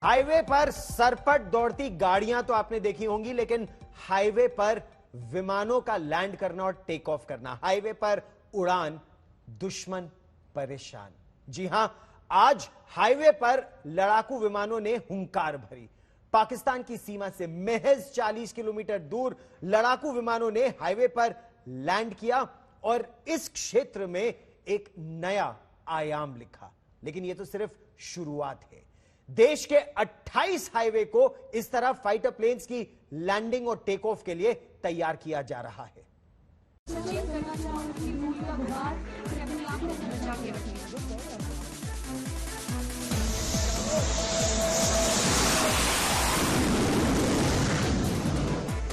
Highway पर सरपट दौड़ती गाड़ियां तो आपने देखी होंगी, लेकिन हाईवे पर विमानों का लैंड करना और टेक ऑफ करना, हाईवे पर उड़ान, दुश्मन परेशान। जी हां, आज हाईवे पर लड़ाकू विमानों ने हुंकार भरी। पाकिस्तान की सीमा से महज 40 किलोमीटर दूर लड़ाकू विमानों ने हाईवे पर लैंड किया और इस क्षेत्र में एक नया आयाम लिखा। लेकिन यह तो सिर्फ शुरुआत है। देश के 28 हाईवे को इस तरह फाइटर प्लेन्स की लैंडिंग और टेक ऑफ के लिए तैयार किया जा रहा है।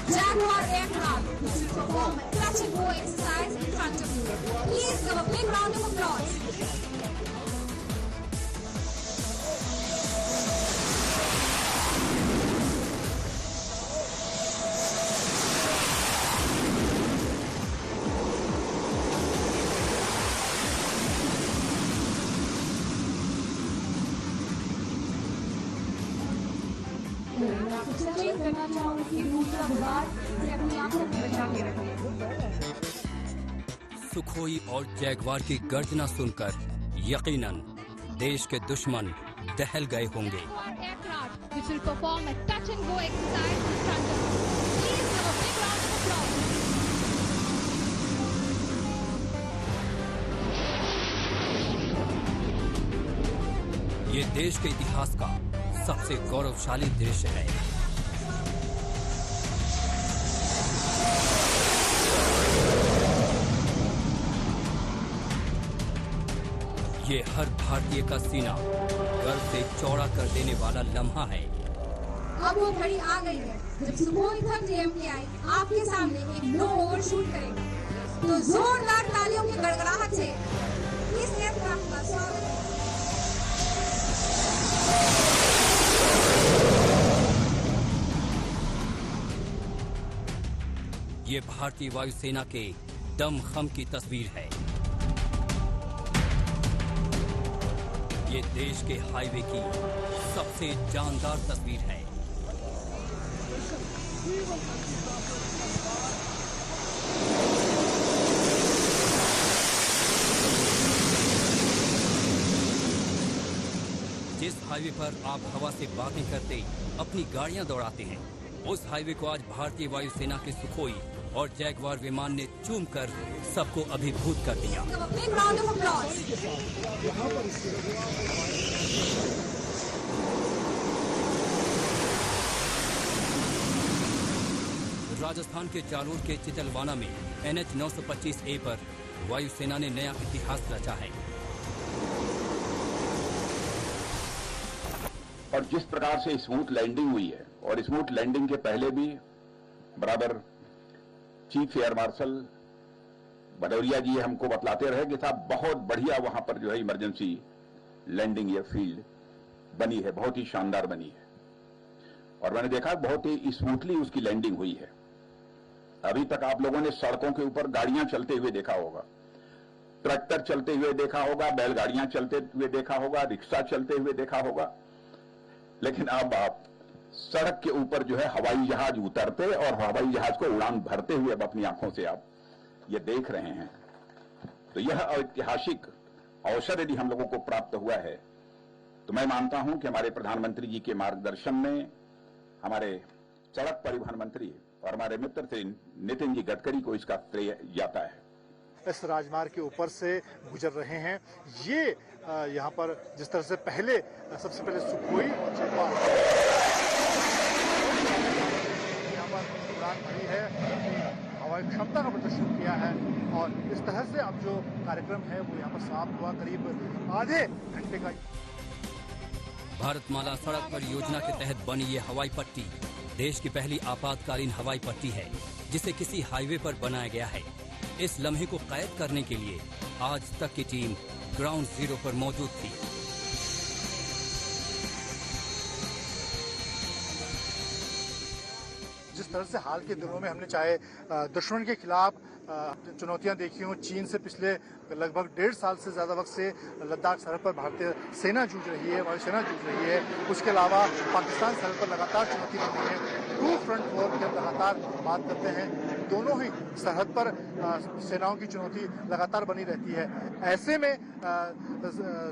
Jaguar aircraft will perform a touch and go exercise in front of you. Please give a big round of applause. करना चाहूँ कि दूसरा विभाग से अपनी आंखों को बचा के रखें। सुखोई और जैगवार की गर्जना सुनकर यकीनन देश के दुश्मन दहल गए होंगे। ये देश के इतिहास का सबसे गौरवशाली दृश्य है। ये हर भारतीय का सीना गर्व से चौड़ा कर देने वाला लम्हा है। अब वो घड़ी आ गई है जब सुखोई TMTI आपके सामने एक नो ओवरशूट करेगा। तो जोरदार तालियों की गड़गड़ाहट से इस एयरक्राफ्ट का स्वागत है। ये भारतीय वायुसेना के दमखम की तस्वीर है। ये देश के हाईवे की सबसे जानदार तस्वीर है। जिस हाईवे पर आप हवा से बातें करते अपनी गाड़ियां दौड़ाते हैं, उस हाईवे को आज भारतीय वायुसेना के सुखोई और जैगवार विमान ने चूम कर सबको अभिभूत कर दिया। राजस्थान के जालोर के चितलवाना में NH 925A पर वायुसेना ने नया इतिहास रचा है। और जिस प्रकार से स्मूथ लैंडिंग हुई है, और स्मूथ लैंडिंग के पहले भी बराबर चीफ एयर मार्शल भदौरिया जी हमको बतलाते रहे कि साहब बहुत बढ़िया वहां पर जो है इमरजेंसी लैंडिंग या फील्ड बनी है, बहुत ही शानदार बनी है। और मैंने देखा बहुत ही स्मूथली उसकी लैंडिंग हुई है। अभी तक आप लोगों ने सड़कों के ऊपर गाड़ियां चलते हुए देखा होगा, ट्रैक्टर चलते हुए देखा होगा, बैलगाड़ियां चलते हुए देखा होगा, रिक्शा चलते हुए देखा होगा, लेकिन अब आप सड़क के ऊपर जो है हवाई जहाज उतरते और हवाई जहाज को उड़ान भरते हुए अब अपनी आंखों से आप ये देख रहे हैं। तो यह ऐतिहासिक अवसर यदि हम लोगों को प्राप्त हुआ है, तो मैं मानता हूं कि हमारे प्रधानमंत्री जी के मार्गदर्शन में हमारे सड़क परिवहन मंत्री और हमारे मित्र थे नितिन जी गडकरी को इसका श्रेय जाता है। इस राजमार्ग के ऊपर से गुजर रहे हैं। ये यहाँ पर जिस तरह से सबसे पहले सुखोई और जैगवार यहाँ पर उड़ान भरी है, हवाई क्षमता का प्रदर्शन किया है और इस तरह से अब जो कार्यक्रम है वो यहाँ पर समाप्त हुआ करीब आधे घंटे का। भारतमाला सड़क परियोजना के तहत बनी ये हवाई पट्टी देश की पहली आपातकालीन हवाई पट्टी है जिसे किसी हाईवे पर बनाया गया है। इस लम्हे को कैद करने के लिए आज तक की टीम ग्राउंड जीरो पर मौजूद थी। जिस जिस तरह से हाल के दिनों में हमने चाहे दुश्मन के खिलाफ चुनौतियां देखी हों, चीन से पिछले लगभग 1.5 साल से ज़्यादा वक्त से लद्दाख सरहद पर भारतीय सेना जूझ रही है, वायुसेना जूझ रही है। उसके अलावा पाकिस्तान सरहद पर लगातार चुनौती बनी है। टू फ्रंट वॉर की हम लगातार बात करते हैं, दोनों ही सरहद पर सेनाओं की चुनौती लगातार बनी रहती है। ऐसे में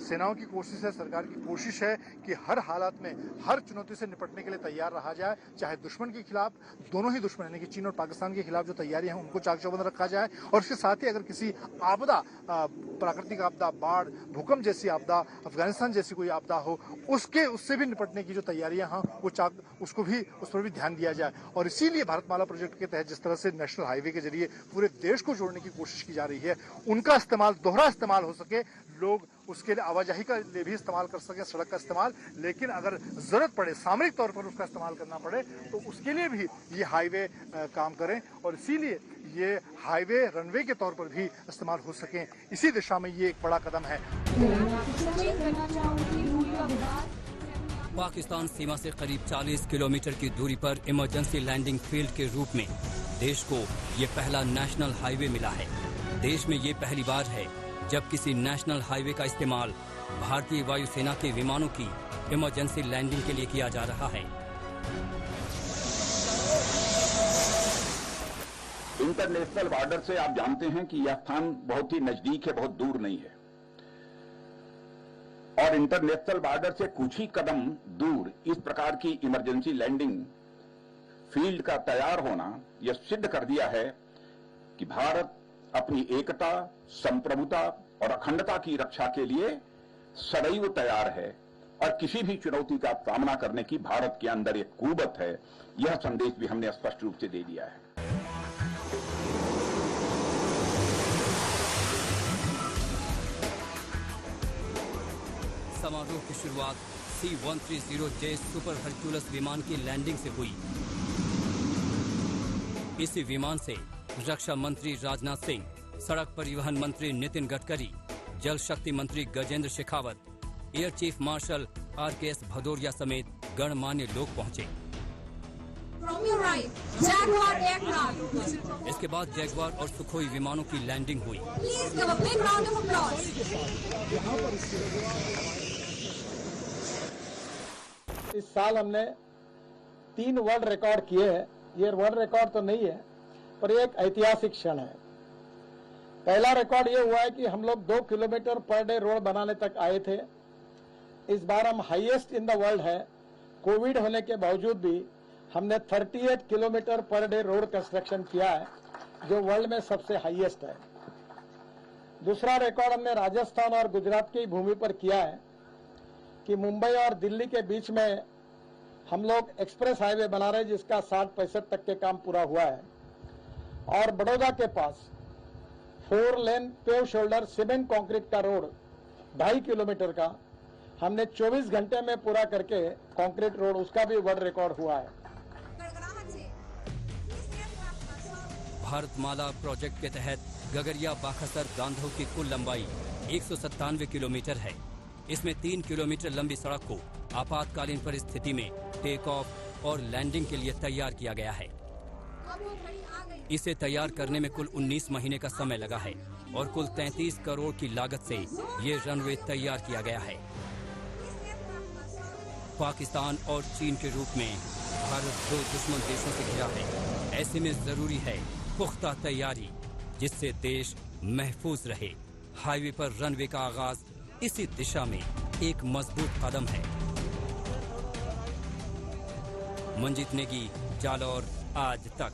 सेनाओं की कोशिश है, सरकार की कोशिश है कि हर हालात में हर चुनौती से निपटने के लिए तैयार रहा जाए, चाहे दुश्मन के खिलाफ, दोनों ही दुश्मन यानी कि चीन और पाकिस्तान के खिलाफ जो तैयारी है उनको चाक चौबंद रखा जाए, और इसके साथ ही अगर किसी आपदा, प्राकृतिक आपदा, बाढ़, भूकंप जैसी आपदा, अफगानिस्तान जैसी कोई आपदा हो, उससे भी निपटने की जो तैयारियां हैं वो उस पर भी ध्यान दिया जाए। और इसीलिए भारतमाला प्रोजेक्ट के तहत जिस तरह से नेशनल हाईवे के जरिए पूरे देश को जोड़ने की कोशिश की जा रही है, उनका इस्तेमाल, दोहरा इस्तेमाल हो सके, लोग उसके लिए आवाजाही का लिए भी इस्तेमाल कर सकें, सड़क का इस्तेमाल, लेकिन अगर जरूरत पड़े, सामरिक तौर पर उसका इस्तेमाल करना पड़े, तो उसके लिए भी ये हाईवे काम करें, और इसीलिए ये हाईवे रनवे के तौर पर भी इस्तेमाल हो सकें। इसी दिशा में ये एक बड़ा कदम है। पाकिस्तान सीमा से करीब 40 किलोमीटर की दूरी पर इमरजेंसी लैंडिंग फील्ड के रूप में देश को ये पहला नेशनल हाईवे मिला है। देश में ये पहली बार है जब किसी नेशनल हाईवे का इस्तेमाल भारतीय वायुसेना के विमानों की इमरजेंसी लैंडिंग के लिए किया जा रहा है। इंटरनेशनल बॉर्डर से आप जानते हैं कि यह स्थान बहुत ही नजदीक है, बहुत दूर नहीं है, और इंटरनेशनल बॉर्डर से कुछ ही कदम दूर इस प्रकार की इमरजेंसी लैंडिंग फील्ड का तैयार होना यह सिद्ध कर दिया है कि भारत अपनी एकता, संप्रभुता और अखंडता की रक्षा के लिए सदैव तैयार है, और किसी भी चुनौती का सामना करने की भारत के अंदर एक कुव्वत है। यह संदेश भी हमने स्पष्ट रूप से दे दिया है। समारोह की शुरुआत C-130J सुपर हरक्यूलस विमान की लैंडिंग से हुई। इसी विमान से रक्षा मंत्री राजनाथ सिंह, सड़क परिवहन मंत्री नितिन गडकरी, जल शक्ति मंत्री Gajendra Shekhawat, air chief marshal RKS Bhadauria समेत गणमान्य लोग पहुंचे। इसके बाद जैगवार और सुखोई विमानों की लैंडिंग हुई। इस साल हमने 3 वर्ल्ड रिकॉर्ड किए हैं। ये वर्ल्ड रिकॉर्ड तो नहीं है, पर ये एक ऐतिहासिक क्षण है। पहला रिकॉर्ड ये हुआ है कि हम लोग 2 किलोमीटर पर डे रोड बनाने तक आए थे। इस बार हम हाईएस्ट इन द वर्ल्ड है। कोविड होने के बावजूद भी हमने 38 kilometre per day road construction किया है, जो वर्ल्ड में सबसे हाईएस्ट है। दूसरा रिकॉर्ड हमने राजस्थान और गुजरात की भूमि पर किया है कि मुंबई और दिल्ली के बीच में हम लोग एक्सप्रेस हाईवे बना रहे हैं, जिसका 60-65 तक के काम पूरा हुआ है। और बड़ौदा के पास 4 लेन पेव शोल्डर सीमेंट कंक्रीट का रोड 2.5 किलोमीटर का हमने 24 घंटे में पूरा करके कंक्रीट रोड, उसका भी वर्ल्ड रिकॉर्ड हुआ है। भारतमाला प्रोजेक्ट के तहत गगरिया बाखसर गांधो की कुल लंबाई 197 किलोमीटर है। इसमें 3 किलोमीटर लंबी सड़क को आपातकालीन परिस्थिति में टेक ऑफ और लैंडिंग के लिए तैयार किया गया है। इसे तैयार करने में कुल 19 महीने का समय लगा है और कुल 33 करोड़ की लागत से ये रनवे तैयार किया गया है। पाकिस्तान और चीन के रूप में भारत 2 दुश्मन देशों से घिरा है। ऐसे में जरूरी है पुख्ता तैयारी, जिससे देश महफूज रहे। हाईवे पर रनवे का आगाज इसी दिशा में एक मजबूत कदम है। मंजीत नेगी, जालौर, आज तक।